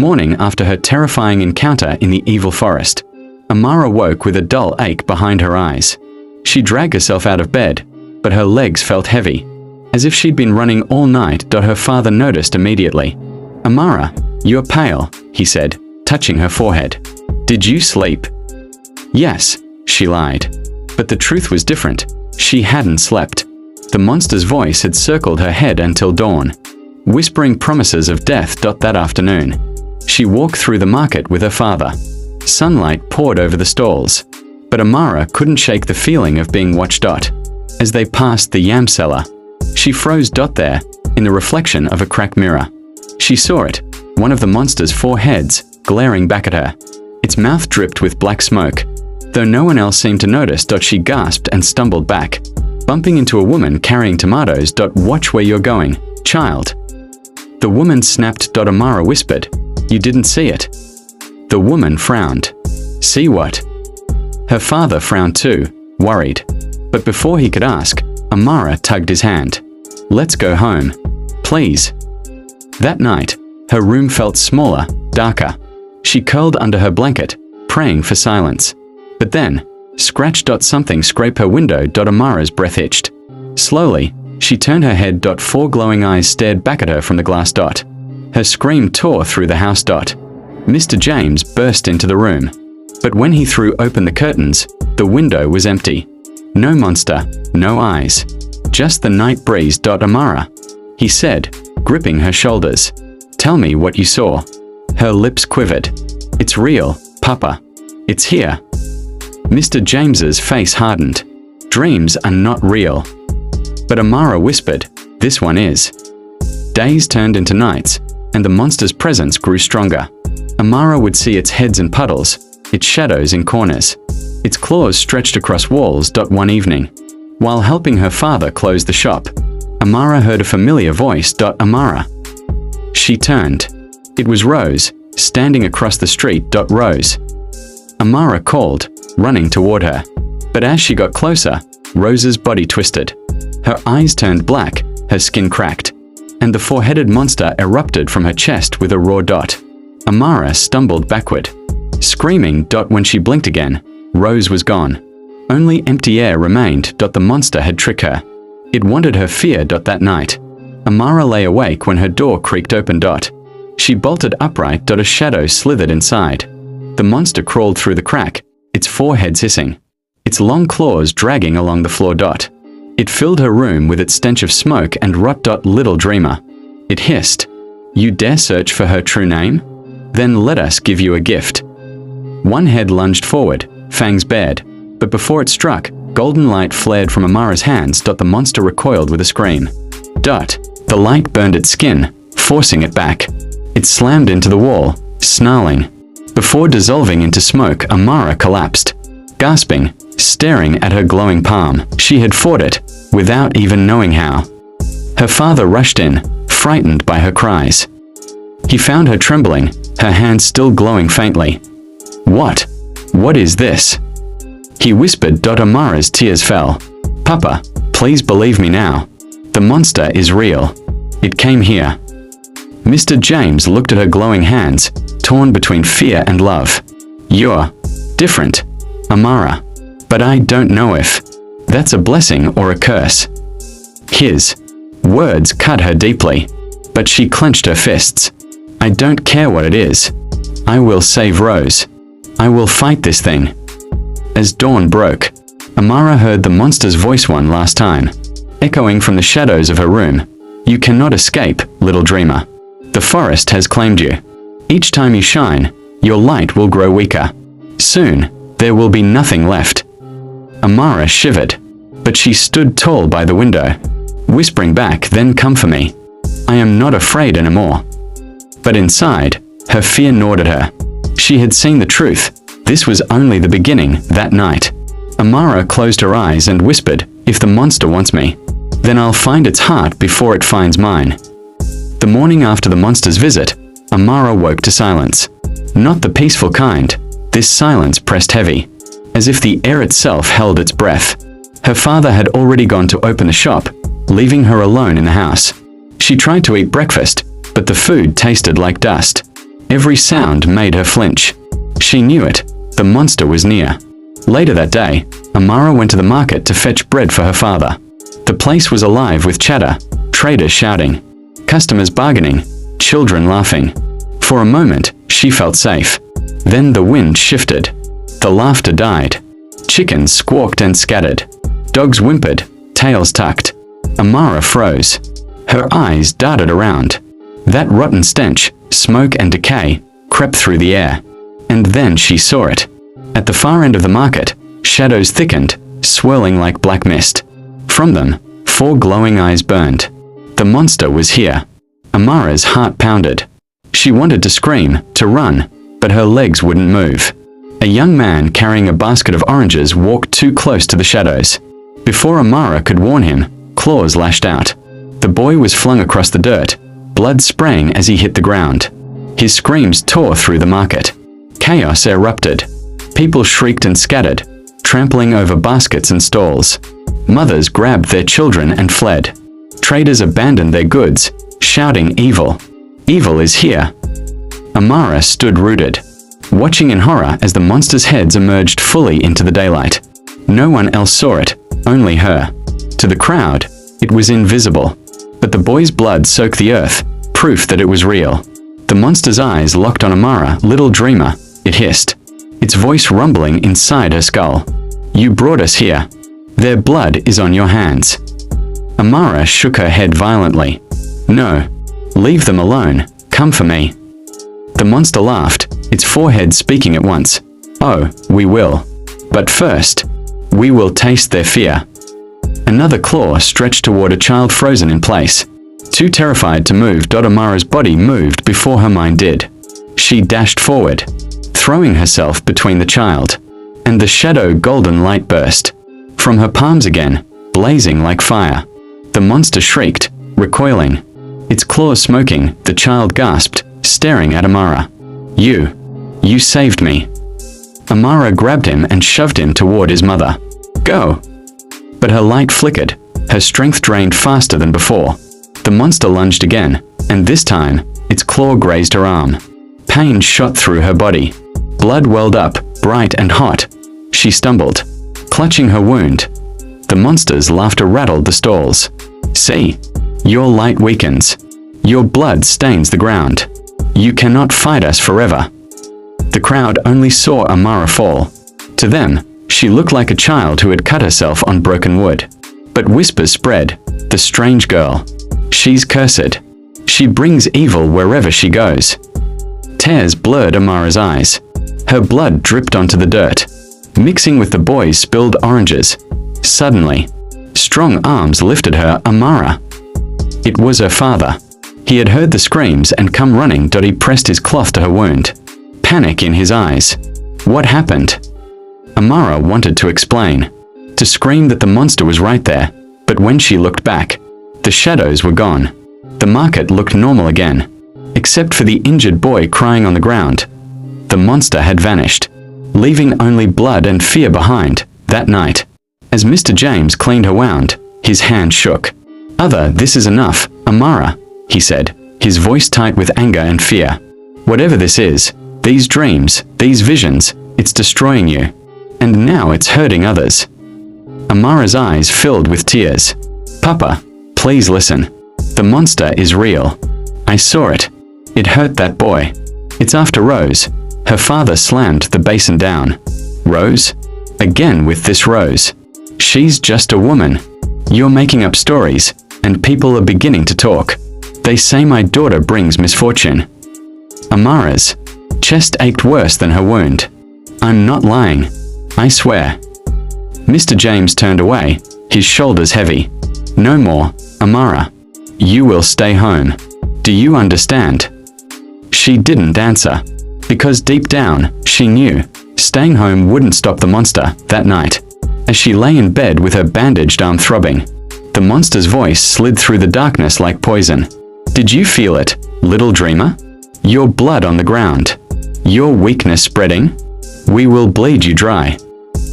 morning after her terrifying encounter in the evil forest, Amara woke with a dull ache behind her eyes. She dragged herself out of bed, but her legs felt heavy, as if she'd been running all night. Her father noticed immediately. "Amara, you're pale," he said, touching her forehead. "Did you sleep?" "Yes," she lied. But the truth was different. She hadn't slept. The monster's voice had circled her head until dawn, whispering promises of death. That afternoon, she walked through the market with her father. Sunlight poured over the stalls, but Amara couldn't shake the feeling of being watched. As they passed the yam cellar, she froze. There, in the reflection of a cracked mirror, she saw it, one of the monster's 4 heads, glaring back at her. Its mouth dripped with black smoke. Though no one else seemed to notice, she gasped and stumbled back, bumping into a woman carrying tomatoes. "Watch where you're going, child." The woman snapped. Amara whispered, "You didn't see it." The woman frowned. "See what?" Her father frowned too, worried. But before he could ask, Amara tugged his hand. "Let's go home, please." That night, her room felt smaller, darker. She curled under her blanket, praying for silence. But then, scratch. Something scraped her window. Amara's breath itched. Slowly, she turned her head. 4 glowing eyes stared back at her from the glass. Her scream tore through the house. Mr. James burst into the room. But when he threw open the curtains, the window was empty. No monster, no eyes. Just the night breeze. "Amara," he said, gripping her shoulders. "Tell me what you saw." Her lips quivered. "It's real, Papa. It's here." Mr. James's face hardened. "Dreams are not real." But Amara whispered, "This one is." Days turned into nights, and the monster's presence grew stronger. Amara would see its heads in puddles, its shadows in corners. Its claws stretched across walls. One evening, while helping her father close the shop, Amara heard a familiar voice. "Amara." She turned. It was Rose, standing across the street. "Rose." Amara called, running toward her. But as she got closer, Rose's body twisted. Her eyes turned black, her skin cracked, and the 4-headed monster erupted from her chest with a raw. Amara stumbled backward, screaming. When she blinked again, Rose was gone. Only empty air remained. The monster had tricked her. It wanted her fear. That night, Amara lay awake when her door creaked open. She bolted upright. A shadow slithered inside. The monster crawled through the crack, its 4 heads hissing, its long claws dragging along the floor. It filled her room with its stench of smoke and rot. "Little dreamer," it hissed. "You dare search for her true name? Then let us give you a gift." One head lunged forward, fangs bared, but before it struck, golden light flared from Amara's hands. The monster recoiled with a scream. The light burned its skin, forcing it back. It slammed into the wall, snarling. Before dissolving into smoke, Amara collapsed, gasping, staring at her glowing palm. She had fought it, without even knowing how. Her father rushed in, frightened by her cries. He found her trembling, her hands still glowing faintly. What is this?" he whispered. Amara's tears fell. "Papa, please believe me now. The monster is real. It came here." Mr. James looked at her glowing hands, torn between fear and love. "You're different, Amara. But I don't know if that's a blessing or a curse." His words cut her deeply, but she clenched her fists. "I don't care what it is. I will save Rose. I will fight this thing." As dawn broke, Amara heard the monster's voice one last time, echoing from the shadows of her room. "You cannot escape, little dreamer. The forest has claimed you. Each time you shine, your light will grow weaker. Soon, there will be nothing left." Amara shivered, but she stood tall by the window, whispering back, "Then come for me. I am not afraid anymore." But inside, her fear gnawed at her. She had seen the truth. This was only the beginning. That night, Amara closed her eyes and whispered, "If the monster wants me, then I'll find its heart before it finds mine." The morning after the monster's visit, Amara woke to silence. Not the peaceful kind. This silence pressed heavy, as if the air itself held its breath. Her father had already gone to open the shop, leaving her alone in the house. She tried to eat breakfast, but the food tasted like dust. Every sound made her flinch. She knew it. The monster was near. Later that day, Amara went to the market to fetch bread for her father. The place was alive with chatter, traders shouting, customers bargaining, children laughing. For a moment, she felt safe. Then the wind shifted. The laughter died. Chickens squawked and scattered. Dogs whimpered, tails tucked. Amara froze. Her eyes darted around. That rotten stench, smoke and decay, crept through the air. And then she saw it. At the far end of the market, shadows thickened, swirling like black mist. From them, 4 glowing eyes burned. The monster was here. Amara's heart pounded. She wanted to scream, to run, but her legs wouldn't move. A young man carrying a basket of oranges walked too close to the shadows. Before Amara could warn him, claws lashed out. The boy was flung across the dirt, blood spraying as he hit the ground. His screams tore through the market. Chaos erupted. People shrieked and scattered, trampling over baskets and stalls. Mothers grabbed their children and fled. Traders abandoned their goods, shouting evil. Evil is here. Amara stood rooted, watching in horror as the monster's heads emerged fully into the daylight. No one else saw it, only her. To the crowd, it was invisible, but the boy's blood soaked the earth, proof that it was real. The monster's eyes locked on Amara, little dreamer, it hissed, its voice rumbling inside her skull. You brought us here. Their blood is on your hands. Amara shook her head violently. No. Leave them alone. Come for me. The monster laughed, its forehead speaking at once. Oh, we will. But first, we will taste their fear. Another claw stretched toward a child frozen in place. Too terrified to move, Amara's body moved before her mind did. She dashed forward, throwing herself between the child. And the shadow golden light burst. From her palms again, blazing like fire. The monster shrieked, recoiling. Its claws smoking, the child gasped, staring at Amara. You saved me. Amara grabbed him and shoved him toward his mother. Go! But her light flickered, her strength drained faster than before. The monster lunged again, and this time, its claw grazed her arm. Pain shot through her body. Blood welled up, bright and hot. She stumbled, clutching her wound. The monster's laughter rattled the stalls. See, your light weakens. Your blood stains the ground. You cannot fight us forever. The crowd only saw Amara fall. To them, she looked like a child who had cut herself on broken wood. But whispers spread, the strange girl. She's cursed. She brings evil wherever she goes. Tears blurred Amara's eyes. Her blood dripped onto the dirt, mixing with the boy's spilled oranges. Suddenly, strong arms lifted her. Amara. It was her father. He had heard the screams and come running. He pressed his cloth to her wound. Panic in his eyes. What happened? Amara wanted to explain, to scream that the monster was right there, but when she looked back, the shadows were gone. The market looked normal again, except for the injured boy crying on the ground. The monster had vanished, leaving only blood and fear behind. That night, as Mr. James cleaned her wound, his hand shook. This is enough, Amara, he said, his voice tight with anger and fear. Whatever this is, these dreams, these visions, it's destroying you. And now it's hurting others. Amara's eyes filled with tears. Papa, please listen. The monster is real. I saw it. It hurt that boy. It's after Rose. Her father slammed the basin down. Rose? Again with this Rose. She's just a woman. You're making up stories, and people are beginning to talk. They say my daughter brings misfortune. Amara's chest ached worse than her wound. I'm not lying. I swear. Mr. James turned away, his shoulders heavy. No more, Amara. You will stay home. Do you understand? She didn't answer, because deep down, she knew, staying home wouldn't stop the monster that night. As she lay in bed with her bandaged arm throbbing, the monster's voice slid through the darkness like poison. Did you feel it, little dreamer? Your blood on the ground. Your weakness spreading? We will bleed you dry.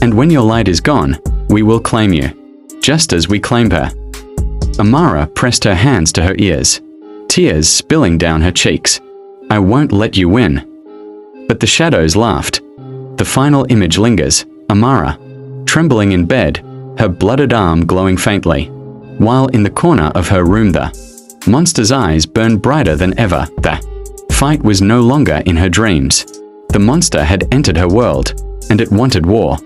And when your light is gone, we will claim you, just as we claimed her. Amara pressed her hands to her ears, tears spilling down her cheeks. I won't let you win." But the shadows laughed. The final image lingers, Amara, trembling in bed, her blooded arm glowing faintly, while in the corner of her room the monster's eyes burned brighter than ever. The fight was no longer in her dreams. The monster had entered her world, and it wanted war.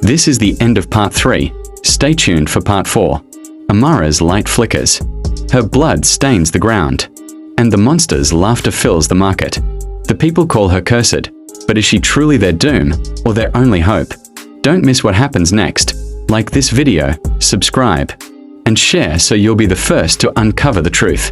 This is the end of part 3. Stay tuned for part 4. Amara's light flickers. Her blood stains the ground, and the monster's laughter fills the market. The people call her cursed, but is she truly their doom, or their only hope? Don't miss what happens next. Like this video, subscribe, and share so you'll be the first to uncover the truth.